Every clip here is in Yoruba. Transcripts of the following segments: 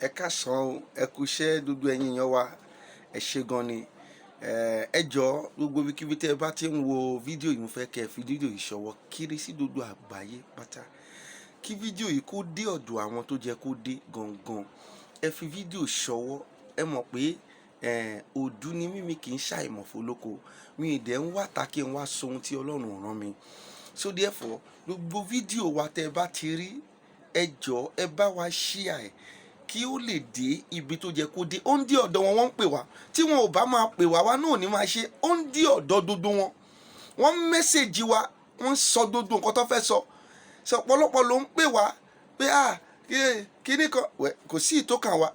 Ẹ káàsán, ẹ kú iṣẹ́ gbogbo ẹ̀yin èèyàn wa, ẹ ṣé gan ni. Ẹ jọ̀ọ́ gbogbo ibikíbi tẹ́ ẹ bá ti ń wo fídíò yìí, mo fẹ́ kẹ́ ẹ fi fídíò yìí ṣọwọ́ kiri sí gbogbo àgbáyé pátá. Kí fídíò yìí kó dé ọ̀dọ̀ àwọn tó jẹ́ kó dé gangan. Ẹ fi fídíò ṣọwọ́. Ẹ mọ̀ pé òdú ni mímí kì í ṣàìmọ̀ fólóko. Mi ì dẹ̀ ń wá ta kí n wá sọ ohun tí Ọlọ́run rán mi. So therefore, gbogbo fídíò wa tẹ́ ẹ bá ti rí, ẹ jọ̀ọ́ ẹ bá wa share ẹ̀ kí ó lè dé ibi tó jẹ́ kó dé. Ó ń dé ọ̀dọ̀ wọn, wọ́n ń pè wá. Tí wọn ò bá máa pè wá, wa náà ò ní máa ṣe. Ó ń dé ọ̀dọ̀ gbogbo wọn. Wọ́n mẹ́sẹ̀jì wa, wọ́n sọ gbogbo nǹkan tó fẹ́ sọ. Sọ ọ̀pọ̀lọpọ̀ ló ń pè wá pé kíní kan kò sí ìtókàn wa.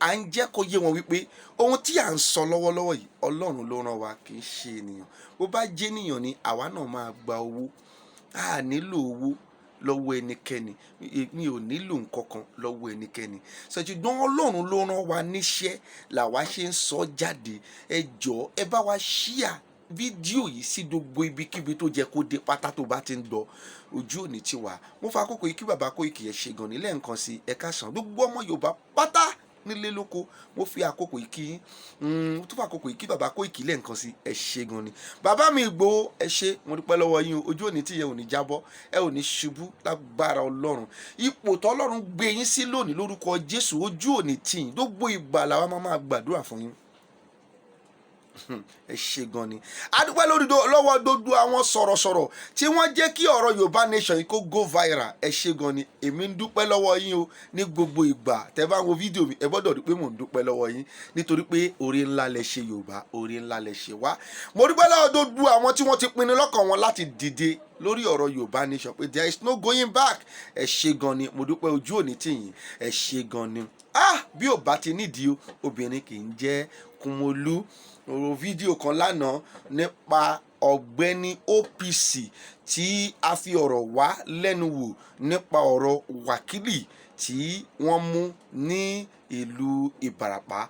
À ń jẹ́ kó yé wọn wípé ohun tí à ń sọ lọ́wọ́lọ́wọ́ yìí, Ọlọ́run ló rán wa, kì í ṣe ènìyàn. Bó bá jẹ́ ènìyàn ni àwa náà máa gba owó. A nílò owó lọ́wọ́ ẹnikẹ́ni. Mi ò nílò nǹkan kan lọ́wọ́ ẹnikẹ́ni. Ṣùgbọ́n Ọlọ́run ló rán wa níṣẹ́ làwa ṣe ń sọ jáde. Ẹ jọ̀ọ́ ẹ bá wa share fídíò yìí sí gbogbo ibikíbi tó jẹ́ kó dé pátá tó bá ti ń lọ. Ojú òní ti wà. Mo fa àkókò yìí kí bàbá Koiki ẹ ṣé gan ni lẹ́ẹ̀kan sí ẹ káàsán. Gbogbo ọmọ Yorùbá pátá nílé lóko, mo fi àkókò yìí kí tó fà àkókò yìí kí bàbá Koiki lẹ́ẹ̀kan sí ẹ ṣé gan ni. Bàbá mi Ìgbòho ẹ ṣé, mo dúpẹ́ lọ́wọ́ yín. Ojú òní tí yẹn ò ní jábọ́, ẹ ò ní ṣubú lágbára Ọlọ́run. Ipò tọ́lọ́run gbé yín sí lónìí lórúkọ Jésù, ojú òní tì yín. Gbogbo ìgbà làwa máa gbàdúrà fún yín. Ẹ ṣé gan ni. A dúpẹ́ lọ́wọ́ gbogbo àwọn sọ̀rọ̀sọ̀rọ̀ tí wọ́n jẹ́ kí ọ̀rọ̀ Yorùbá nation yìí kó go viral. Ẹ ṣé gan ni. Èmi ń dúpẹ́ lọ́wọ́ yín o ní gbogbo ìgbà. Tẹ́ bá wo fídíò mi, ẹ gbọ́dọ̀ rí pé mò ń dúpẹ́ lọ́wọ́ yín nítorí pé oore ńlá lẹ ṣe Yorùbá, oore ńlá lẹ ṣe wá. Mo dúpẹ́ lọ́wọ́ gbogbo àwọn tí wọ́n ti pinnu lọ́kàn wọn láti dìde lórí ọ̀rọ̀ Yorùbá nation pé there is no going back. Ẹ ṣé gan ni. Mo dúpẹ́ ojú òní tì yín. Ẹ ṣé gan ni. Bí ò bá ti nídìí o, obìnrin kì í jẹ́ Kúnmọ́lú. Ọ̀rọ̀ fídíò kan lánàá nípa ọ̀gbẹ́ni OPC tí a fi ọ̀rọ̀ wá lẹ́nu wò nípa ọ̀rọ̀ wákìlì tí wọ́n mú ní ìlú Ìbàràpá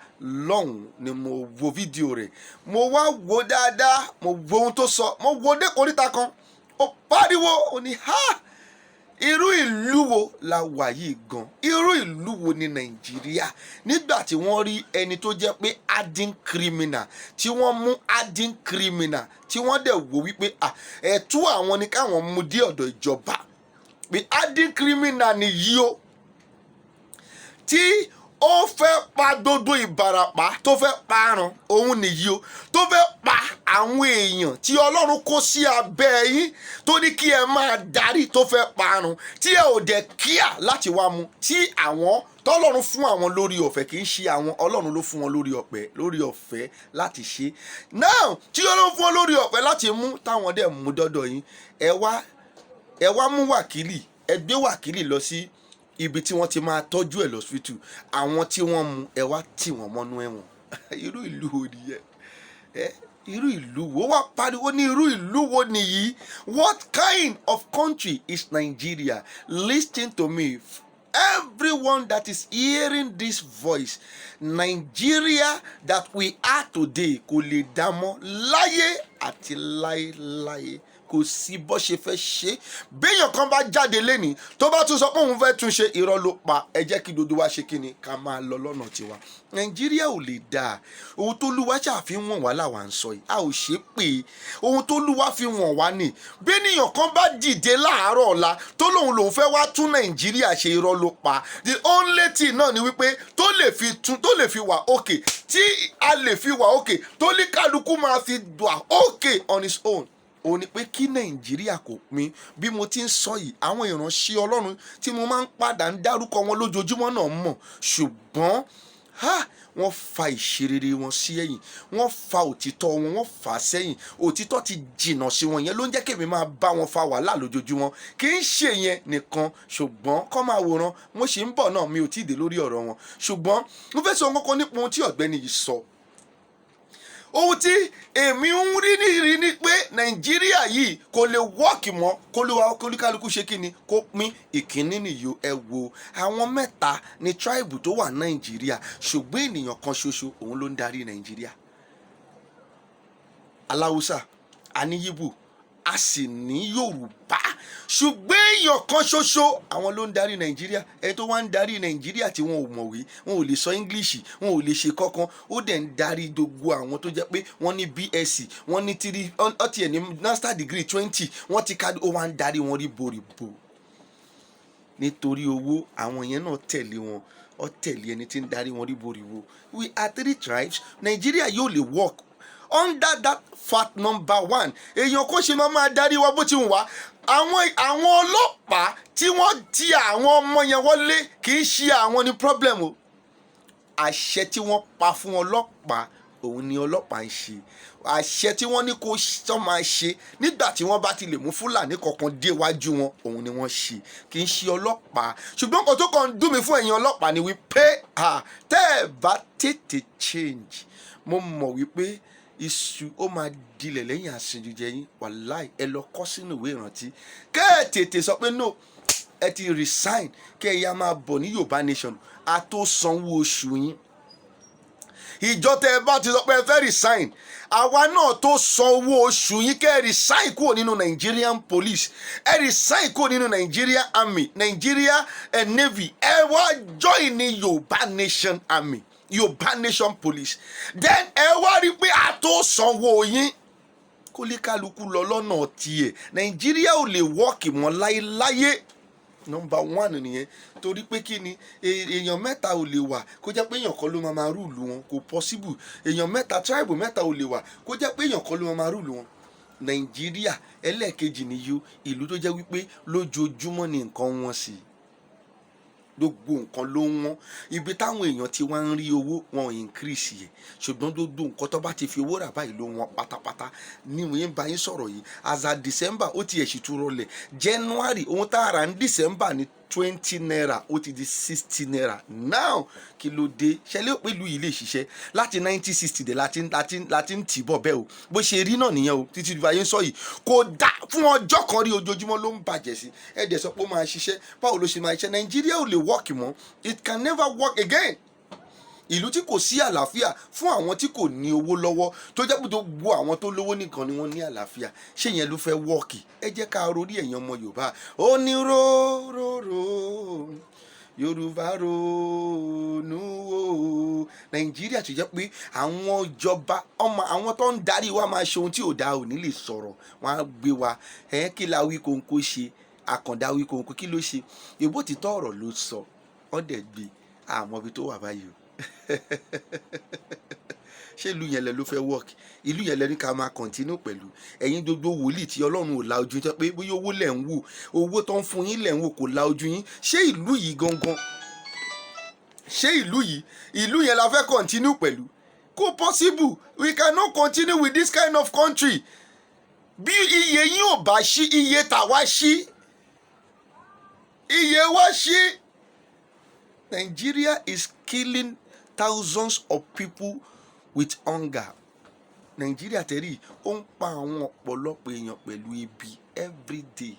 lọ́hùn ni mo wo fídíò rẹ̀. Mo wá wo dáadáa, mo wo ohun tó sọ, mo wo dé koríta kan, ó pariwo, ó ní irú ìlú wo la wà yìí gan? Irú ìlú wo ni Nàìjíríà? Nígbà tí wọ́n rí ẹni tó jẹ́ pé hardened criminal, tí wọ́n mú hardened criminal, tí wọ́n dẹ̀ wò wípé ẹ̀tọ́ àwọn ni káwọn mú dé ọ̀dọ̀ ìjọba, pé hardened criminal nìyí o, tí ó fẹ́ pa gbogbo Ìbàràpá, tó fẹ́ parun, òun nìyí o, tó fẹ́ pa àwọn èèyàn tí Ọlọ́run kó sí abẹ́ yín, tó ní kí ẹ máa darí, tó fẹ́ parun, tí ẹ ò dẹ̀ kíà láti wá mú, tí àwọn tọ́lọ́run fún àwọn lórí ọ̀fẹ́, kì í ṣe àwọn, Ọlọ́run ló fún wọn lórí ọ̀fẹ́ láti ṣe. Now tí Ọlọ́run fún wọn lórí ọ̀fẹ́ láti mú, táwọn dẹ̀ mú dọ́dọ̀ yín, ẹ wá mú wákìlì, ẹ gbé wákìlì lọ sí ibi tí wọ́n ti máa tọ́jú ẹ̀ lọ́sítù. Àwọn tí wọ́n mú ẹ wá tì wọ́n mọ́nú ẹ̀wọ̀n. Irú ìlú wo nìyẹn? Irú ìlú wo? Wá pariwo ní irú ìlú wo nìyí? What kind of country is Nigeria? Listen to me. Everyone that is hearing this voice, Nigeria that we are today kò lè dá mọ́ láyé àti láéláé. Kò sí bó ṣe fẹ́ ṣe. Béèyàn kan bá jáde lénìí tó bá tún sọ pé òun fẹ́ tún ṣe, irọ́ ló pa. Ẹ jẹ́ kí gbogbo wa ṣe kí ni, ká máa lọ lọ́nà tiwa. Nàìjíríà ò lè dáa. Ohun tó Olúwa ṣàfihàn wá làwa ń sọ yìí. A ò ṣe pé ohun tó Olúwa fi wọ̀n wá ni. Béèyàn kan bá dìde láàárọ̀ ọ̀la tó lòun fẹ́ wá tún Nàìjíríà ṣe, irọ́ ló pa. The only thing náà ni wípé tó lè fi wà okay, tí a lè fi wà okay, tó ní kálukú máa fi wà okay on his own. Ó ní pé kí Nàìjíríà kò pín. Bí mo ti ń sọ yìí, àwọn ìránṣẹ́ Ọlọ́run tí mo máa ń padà ń dárúkọ wọn lójoojúmọ́ náà mọ̀, ṣùgbọ́n wọ́n fa ìṣerere wọn sí ẹ̀yìn, wọ́n fa òtítọ́ wọn, wọ́n fà á sẹ́yìn. Òtítọ́ ti jìnnà sí wọn, yẹn ló ń jẹ́ kémi máa bá wọn fa wàhálà lójoojúmọ́. Kì í ṣe yẹn nìkan, ṣùgbọ́n kọ́ máa wòran, mo ṣì ń bọ̀ náà, mi ò tí ì dé lórí ọ̀rọ̀ wọn. Ṣùgbọ́n mo fẹ́ sọ nǹkan nípa ohun tí ọ̀gbẹ́ni yìí sọ. Ohun tí èmi ń rí ni pé Nàìjíríà yìí kò lè wọ́ọ̀kì mọ́, kólúkálukú ṣe kí ni, kó pín. Ìkíní nìyó. Ẹ wo àwọn mẹ́ta ní tribe tó wà Nàìjíríà, ṣùgbọ́n ènìyàn kan ṣoṣo òun ló ń darí Nàìjíríà. Aláwùsá, a ní Yíbò, a sì ní Yorùbá. ṣùgbọ́n èèyàn kan ṣoṣo àwọn ló ń darí nàìjíríà. Ẹni tó wá ń darí nàìjíríà tí wọn ò mọ̀wé, wọn ò lè sọ english, wọn ò lè ṣe kankan, ó dẹ̀ ń darí gbogbo àwọn tó jẹ́ pé wọ́n ní bsc, wọ́n ní 3 ọtí ẹ̀ ní master degree 20, wọ́n ti ká, ó wá ń darí wọn ríboríbo nítorí owó. Àwọn yẹn náà tẹ̀lé wọn, ó tẹ̀lé ẹni tí ń darí wọn ríboríbo. We are 3 tribes. Nàìjíríà yóò lè work under that fact number 1. Èèyàn kò ṣe máa darí wa bó ti ń wá. Àwọn ọlọ́pàá tí wọ́n ti àwọn ọmọ yẹn wọlé kì í ṣe àwọn ní problem o. Àṣẹ tí wọ́n pa fún ọlọ́pàá òun ni ọlọ́pàá ń ṣe. Àṣẹ tí wọ́n ní kó sọ máa ṣe nígbà tí wọ́n bá ti lè mú Fúlàní kankan dé iwájú wọn, òun ni wọ́n ṣe, kì í ṣe ọlọ́pàá. Ṣùgbọ́n nǹkan tó kàn ń dùn mí fún ẹ̀yin ọlọ́pàá ni wípé tẹ́ ẹ̀ bá tètè change, mo mọ̀ wípé iṣu ó máa dilẹ̀ lẹ́yìn àṣejùjẹ yín. Wàláì, ẹ lọ kọ́ sínú ìwé ìrántí. Kẹ́ ẹ̀ tètè sọ pé no, ẹ ti resign, kẹ́ ẹ yá máa bọ̀ ní Yorùbá nation, a tó sanwó oṣù yín. Ìjọ tẹ́ ẹ bá ti sọ pé ẹ fẹ́ resign, àwa náà tó san owó oṣù yín. Kẹ́ ẹ resign kúrò nínú Nigerian police, ẹ resign kúrò nínú Nigeria army, Nigeria navy, ẹ wá join ní Yorùbá nation army, Yorùbá nation police. Then ẹ wá rí pé a tó sanwó yín, kó lè kálukú lọ lọ́nà tiẹ̀. Nàìjíríà ò lè wọ́ọ̀kì mọ́ láyéláyé. Number 1 nìyẹn. Torí pé kí ni èèyàn mẹ́ta ò lè wà kó jẹ́ pé èèyàn kan ló máa rúùlù wọn, kò possible. Èèyàn mẹ́ta, tribe mẹ́ta ò lè wà kó jẹ́ pé èèyàn kan ló máa rúùlù wọn. Nàìjíríà ẹlẹ́ẹ̀kejì nìyó, ìlú tó jẹ́ wípé lójoojúmọ́ ni nǹkan wọn sí, gbogbo nǹkan ló wọ́n. Ibi táwọn èèyàn ti wá ń rí owó wọn ò increase yẹ, ṣùgbọ́n gbogbo nǹkan tó bá ti fi owó rà báyìí ló wọ́n pátápátá. Ní mo yẹn bá yín sọ̀rọ̀ yìí, as a December ó ti ẹ̀sì tún rọlẹ̀. January ohun tá a rà ní December ní 20 naira ó ti di 60 naira. Now kí ló dé? Ṣẹlẹ̀ pé ìlú yìí lè ṣiṣẹ́ láti 1960 dé láti ń tì bọ̀ bẹ́ẹ̀ o. Bó ṣe rí náà nìyẹn o, títí bá yín sọ yìí kò dá fún ọjọ́ kan rí, ojoojúmọ́ ló ń bàjẹ́ sí. Ẹ dẹ̀ sọ pé ó máa ṣiṣẹ́, báwo ló ṣe máa ṣiṣẹ́? Nàìjíríà ò lè work mọ́, it can never work again. Ìlú tí kò sí àlàáfíà fún àwọn tí kò ní owó lọ́wọ́, tó jẹ́ pé gbogbo àwọn tó lówó nìkan ni wọ́n ní àlàáfíà. Ṣé yẹn ló fẹ́ wọ́ọ̀kì? Ẹ jẹ́ ká rorí ẹ̀yàn ọmọ Yorùbá. Ó ní róróró Yorùbá ronú o. Nàìjíríà tó jẹ́ pé àwọn ìjọba àwọn tó ń darí wa máa ṣe ohun tí ò dáa, ò ní lè sọ̀rọ̀, wọ́n á gbé wa. Kí la wí kóńkó ṣe? Àkàndá wí kóńkó kí ló ṣe? Èbó ti tọ́ ọ̀rọ̀ ló sọ, ọ̀dẹ̀ gbé àmọ́ ibi tó wà báyìí o. Ṣé ìlú yẹn lẹ ló fẹ́ work? Ìlú yẹn lẹ ní ká máa continue pẹ̀lú ẹ̀yin gbogbo wòlíì tí Ọlọ́run ò la ojú yín, pé bóyá owó lẹ̀ ń wò, owó tó ń fún yín lẹ̀ ń wò, kò la ojú yín. Ṣé ìlú yìí gangan, ṣé ìlú yẹn la fẹ́ continue pẹ̀lú? Kò possible. We cannot continue with this kind of country. Bí iye yín ò bá ṣí, iye tàwa ṣí, iye wa ṣí. Nigeria is killing thousands of people with hunger. Nigeria tẹ̀rí ó ń pa àwọn ọ̀pọ̀lọpọ̀ èèyàn pẹ̀lú ebi every day.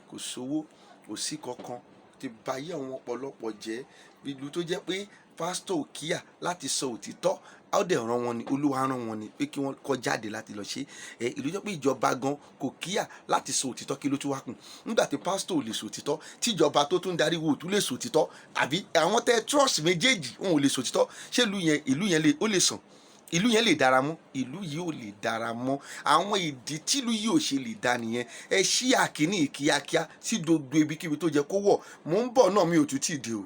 Kò sówó, kò sí kankan, ti báyé àwọn ọ̀pọ̀lọpọ̀ jẹ́. Ìlú tó jẹ́ pé pásítọ̀ ò kíyà láti sọ òtítọ́, a ó dẹ̀ rán wọn ni, Olúwa rán wọn ni pé kí wọ́n kó jáde láti lọ ṣe. Ìlú jẹ́ pé ìjọba gan kò kíyà láti sọ òtítọ́, kí ló tún wá kù? Nígbà tí pásítọ̀ ò lè sọ òtítọ́, tíjọba tó tún darí wo ò tún lè sọ òtítọ́, àbí àwọn tẹ trust méjèèjì wọn ò lè sọ òtítọ́. Ṣé ìlú yẹn ó lè sàn? Ìlú yẹn lè dára mọ́? Ìlú yìí ò lè dára mọ́. Àwọn ìdí tí ìlú yìí ò ṣe lè dá nìyẹn. Ẹ ṣí àkíní kíákíá sí gbogbo ibikíbi tó jẹ́ kó wọ̀. Mò ń bọ̀ náà, mi ò tún tì dé o.